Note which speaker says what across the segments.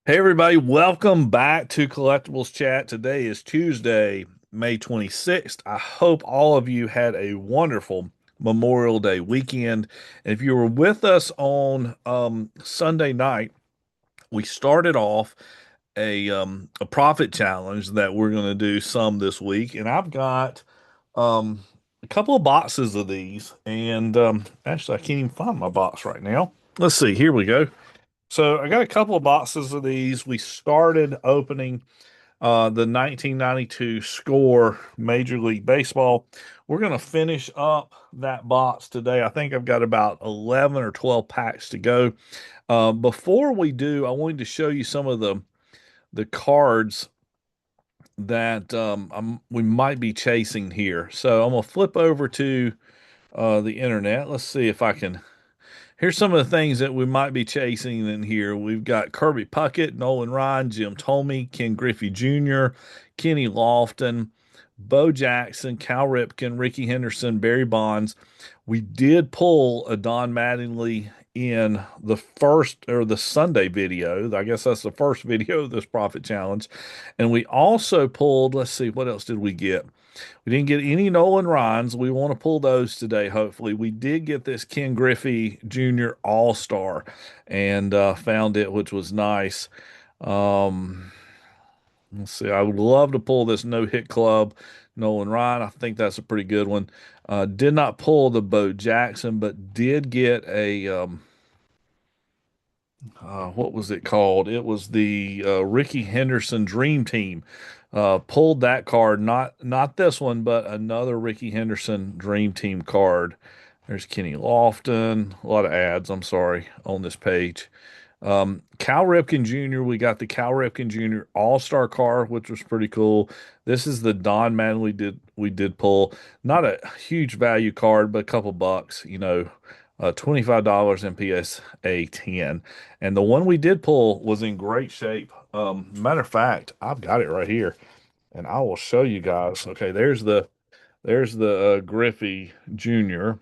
Speaker 1: Hey everybody, welcome back to Collectibles Chat. Today is Tuesday, May 26th. I hope all of you had a wonderful Memorial Day weekend. And if you were with us on Sunday night, we started off a profit challenge that we're going to do some this week. And I've got a couple of boxes of these. And actually, I can't even find my box right now. Let's see, here we go. So I got a couple of boxes of these. We started opening the 1992 Score Major League Baseball. We're going to finish up that box today. I think I've got about 11 or 12 packs to go. Before we do, I wanted to show you some of the cards that we might be chasing here. So I'm going to flip over to the internet. Let's see if I can. Here's some of the things that we might be chasing in here. We've got Kirby Puckett, Nolan Ryan, Jim Thome, Ken Griffey Jr., Kenny Lofton, Bo Jackson, Cal Ripken, Ricky Henderson, Barry Bonds. We did pull a Don Mattingly in the first or the Sunday video. I guess that's the first video of this profit challenge. And we also pulled, let's see, what else did we get? We didn't get any Nolan Ryans. We want to pull those today, hopefully. We did get this Ken Griffey Jr. All-Star and found it, which was nice. Um, let's see. I would love to pull this No-Hit Club Nolan Ryan. I think that's a pretty good one. Did not pull the Bo Jackson, but did get a what was it called? It was the Ricky Henderson Dream Team. Pulled that card, not this one, but another Ricky Henderson Dream Team card. There's Kenny Lofton. A lot of ads, I'm sorry, on this page. Cal Ripken Jr. We got the Cal Ripken Jr. All-Star card, which was pretty cool. This is the Don Man we did pull. Not a huge value card, but a couple bucks, $25 in PSA 10. And the one we did pull was in great shape. Matter of fact, I've got it right here, and I will show you guys. Okay, there's the Griffey Jr.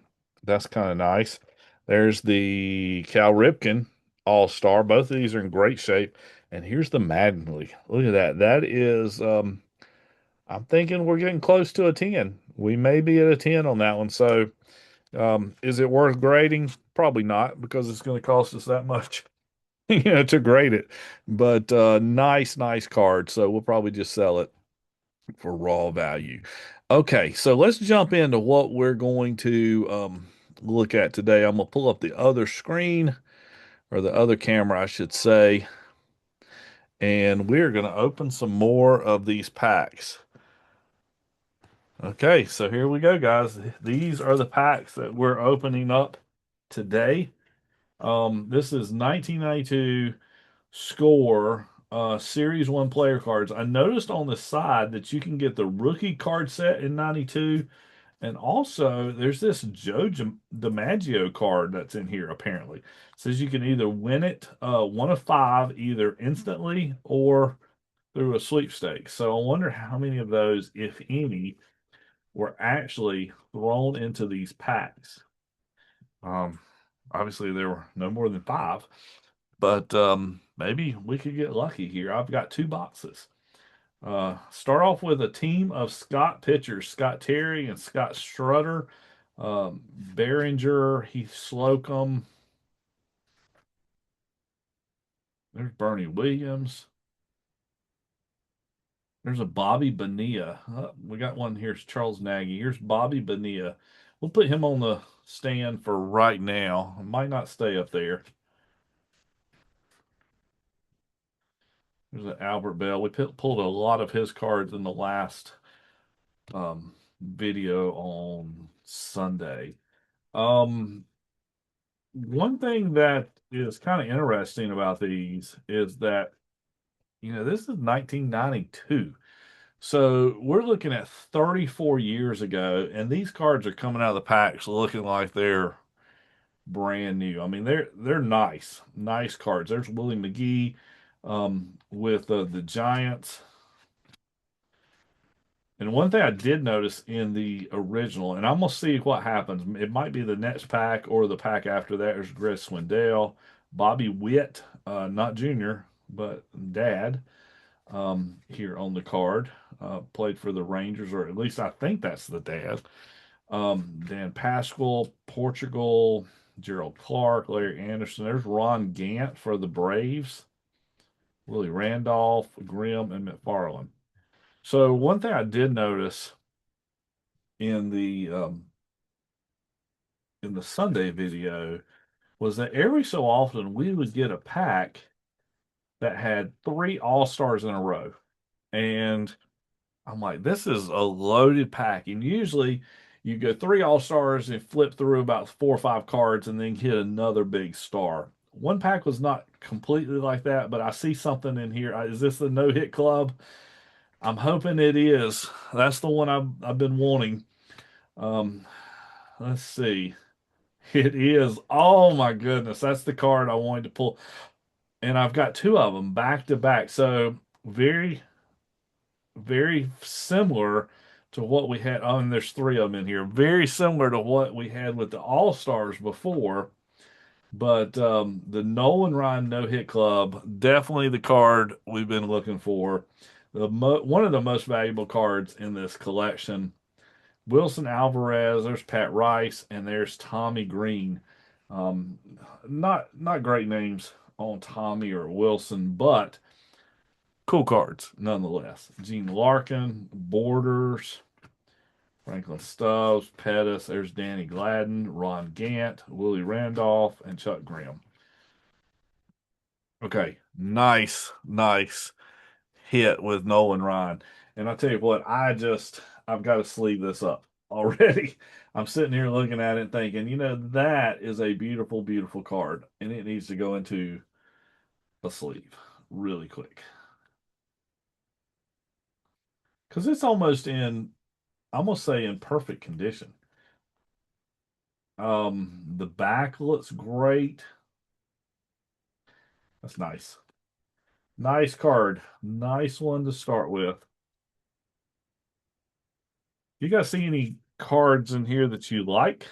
Speaker 1: That's kind of nice. There's the Cal Ripken All-Star. Both of these are in great shape. And here's the Mattingly. Look at that. That is I'm thinking we're getting close to a 10. We may be at a 10 on that one. So is it worth grading? Probably not, because it's going to cost us that much, to grade it. But nice card. So we'll probably just sell it for raw value. Okay, so let's jump into what we're going to look at today. I'm going to pull up the other screen, or the other camera, I should say, and we're going to open some more of these packs. Okay, so here we go, guys. These are the packs that we're opening up today. This is 1992 Score Series 1 player cards. I noticed on the side that you can get the rookie card set in 92, and also there's this Joe DiMaggio card that's in here apparently. It says you can either win it one of five, either instantly or through a sweepstakes. So I wonder how many of those, if any, were actually thrown into these packs. Um, Obviously there were no more than five, but maybe we could get lucky here. I've got two boxes. Start off with a team of Scott pitchers, Scott Terry and Scott Strutter, Behringer, Heath Slocum. There's Bernie Williams. There's a Bobby Bonilla. We got one here's Charles Nagy. Here's Bobby Bonilla. We'll put him on the stand for right now. Might not stay up there. There's an Albert Bell. We pulled a lot of his cards in the last video on Sunday. Um, One thing that is kind of interesting about these is that, this is 1992. So we're looking at 34 years ago, and these cards are coming out of the packs looking like they're brand new. I mean, they're nice cards. There's Willie McGee with the Giants. And one thing I did notice in the original, and I'm gonna see what happens. It might be the next pack or the pack after that. There's Chris Swindell, Bobby Witt, not Junior, but Dad here on the card played for the Rangers, or at least I think that's the dad. Dan Pascal, Portugal, Gerald Clark, Larry Anderson. There's Ron Gant for the Braves, Willie Randolph, Grimm, and McFarland. So one thing I did notice in the Sunday video was that every so often we would get a pack that had three All-Stars in a row. And I'm like, this is a loaded pack. And usually you go three All-Stars and flip through about 4 or 5 cards and then hit another big star. One pack was not completely like that, but I see something in here. Is this the no-hit club? I'm hoping it is. That's the one I've been wanting. Um, let's see. It is. Oh my goodness. That's the card I wanted to pull. And I've got two of them back to back. So very, very similar to what we had. Oh, and there's three of them in here. Very similar to what we had with the All Stars before. But the Nolan Ryan No Hit Club, definitely the card we've been looking for. One of the most valuable cards in this collection. Wilson Alvarez, there's Pat Rice, and there's Tommy Green. Um, not great names on Tommy or Wilson, but cool cards nonetheless. Gene Larkin, Borders, Franklin Stubbs, Pettis. There's Danny Gladden, Ron Gant, Willie Randolph, and Chuck Graham. Okay, nice hit with Nolan Ryan. And I'll tell you what, I've got to sleeve this up already. I'm sitting here looking at it thinking, that is a beautiful, beautiful card, and it needs to go into a sleeve really quick because it's I almost say in perfect condition. The back looks great. That's nice. Nice card. Nice one to start with. You guys see any cards in here that you like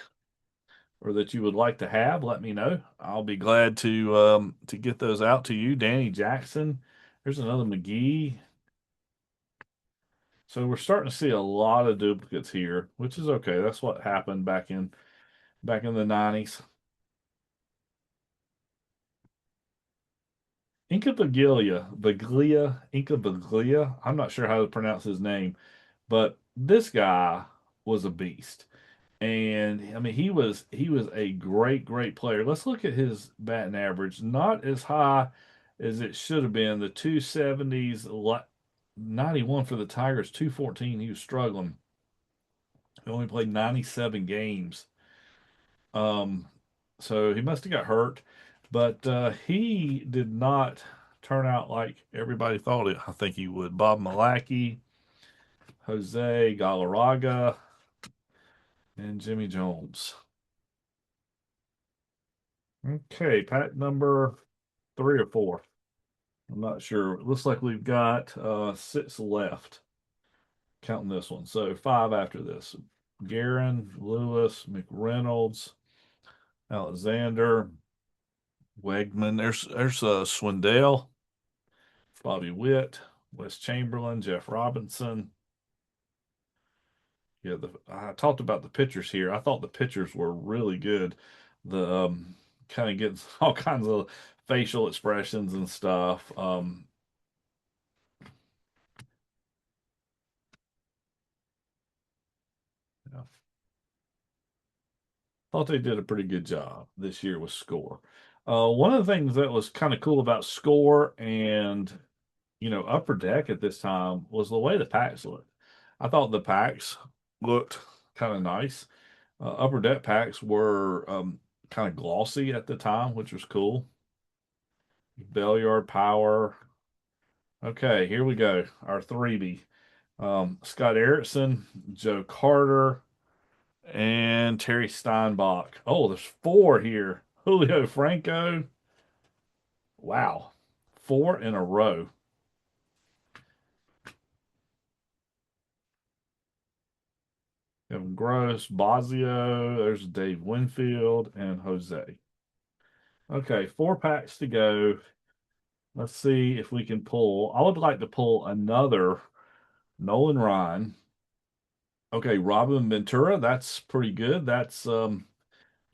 Speaker 1: or that you would like to have? Let me know. I'll be glad to get those out to you. Danny Jackson. There's another McGee. So we're starting to see a lot of duplicates here, which is okay. That's what happened back in the 90s. Inca Inca Baglia. I'm not sure how to pronounce his name, but this guy was a beast. And I mean, he was a great player. Let's look at his batting average. Not as high as it should have been. The 270s, 91 for the Tigers, 214. He was struggling. He only played 97 games. Um, so he must have got hurt, but he did not turn out like everybody thought I think he would. Bob Malachy, Jose Galarraga, and Jimmy Jones. Okay, pack number 3 or 4. I'm not sure. It looks like we've got 6 left, counting this one. So 5 after this. Guerin, Lewis, McReynolds, Alexander, Wegman. There's Swindell, Bobby Witt, Wes Chamberlain, Jeff Robinson. Yeah, I talked about the pictures here. I thought the pictures were really good. The kind of gets all kinds of facial expressions and stuff. Yeah, thought they did a pretty good job this year with Score. One of the things that was kind of cool about Score and Upper Deck at this time was the way the packs looked. I thought the packs looked kind of nice. Upper Deck packs were kind of glossy at the time, which was cool. Bellyard Power. Okay, here we go. Our 3B. Scott Erickson, Joe Carter, and Terry Steinbach. Oh, there's 4 here. Julio Franco. Wow. 4 in a row. Kevin Gross, Bosio. There's Dave Winfield and Jose. Okay, 4 packs to go. Let's see if we can pull. I would like to pull another Nolan Ryan. Okay, Robin Ventura, that's pretty good. That's a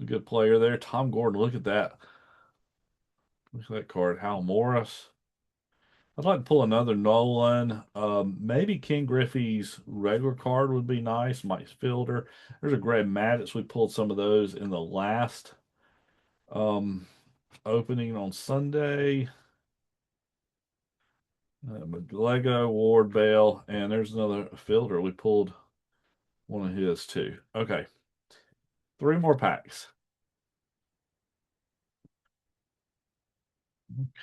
Speaker 1: good player there. Tom Gordon, look at that. Look at that card. Hal Morris. I'd like to pull another Nolan. Maybe Ken Griffey's regular card would be nice. Mike Fielder. There's a Greg Maddux. We pulled some of those in the last um, opening on Sunday. Lego, Ward Bell, and there's another Fielder. We pulled one of his too. Okay, three more packs.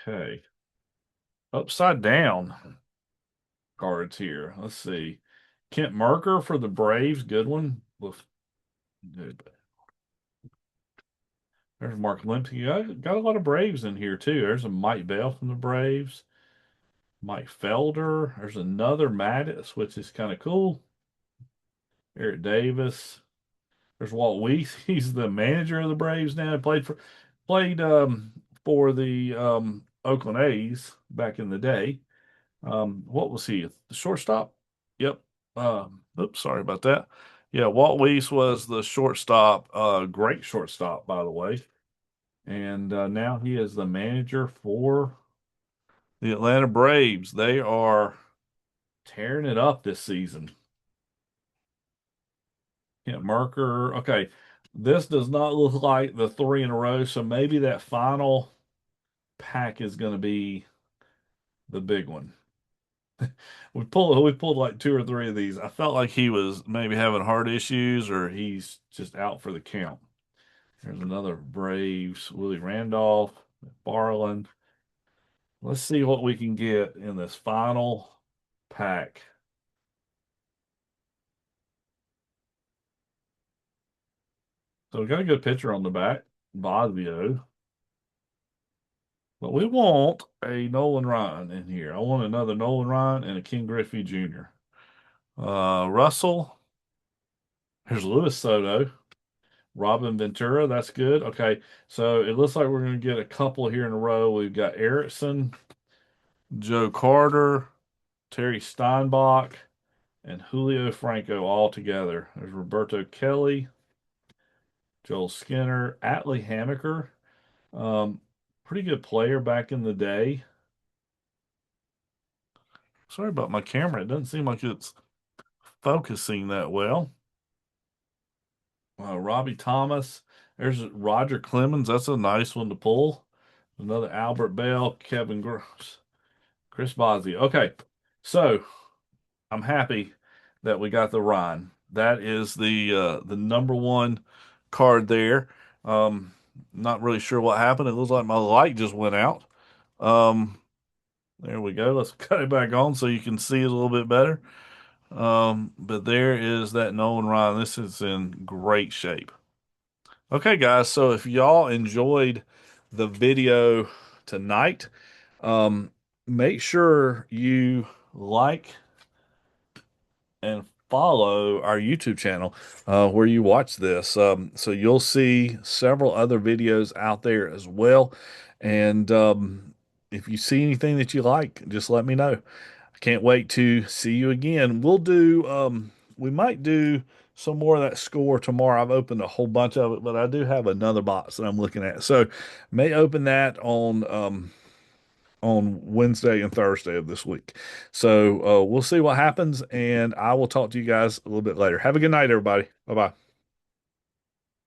Speaker 1: Okay, upside down cards here. Let's see. Kent Merker for the Braves, good one. Good. There's Mark Limpy. Got a lot of Braves in here too. There's a Mike Bell from the Braves. Mike Felder. There's another Mattis, which is kind of cool. Eric Davis. There's Walt Weiss. He's the manager of the Braves now. He played for the Oakland A's back in the day. What was he? The shortstop? Yep. Oops, sorry about that. Yeah, Walt Weiss was the shortstop. Great shortstop, by the way. And now he is the manager for the Atlanta Braves. They are tearing it up this season. Kent Merker. Okay, this does not look like the three in a row, so maybe that final pack is going to be the big one. We pulled like two or three of these. I felt like he was maybe having heart issues or he's just out for the count. There's another Braves, Willie Randolph, Barland. Let's see what we can get in this final pack. So we got a good picture on the back, Bosio. But we want a Nolan Ryan in here. I want another Nolan Ryan and a King Griffey Jr. Russell. Here's Luis Soto. Robin Ventura. That's good. Okay. So it looks like we're going to get a couple here in a row. We've got Erickson, Joe Carter, Terry Steinbach, and Julio Franco all together. There's Roberto Kelly, Joel Skinner, Atlee Hammaker. Um, Pretty good player back in the day. Sorry about my camera. It doesn't seem like it's focusing that well. Robbie Thomas. There's Roger Clemens. That's a nice one to pull. Another Albert Bell, Kevin Gross, Chris Bosby. Okay, so I'm happy that we got the Ryan. That is the number one card there. Not really sure what happened. It looks like my light just went out. Um, there we go. Let's cut it back on so you can see it a little bit better. But there is that Nolan Ryan. This is in great shape. Okay, guys. So if y'all enjoyed the video tonight, um, make sure you like and follow our YouTube channel where you watch this. So you'll see several other videos out there as well. And if you see anything that you like, just let me know. I can't wait to see you again. We might do some more of that score tomorrow. I've opened a whole bunch of it, but I do have another box that I'm looking at. So may open that on Wednesday and Thursday of this week. So we'll see what happens, and I will talk to you guys a little bit later. Have a good night, everybody. Bye bye.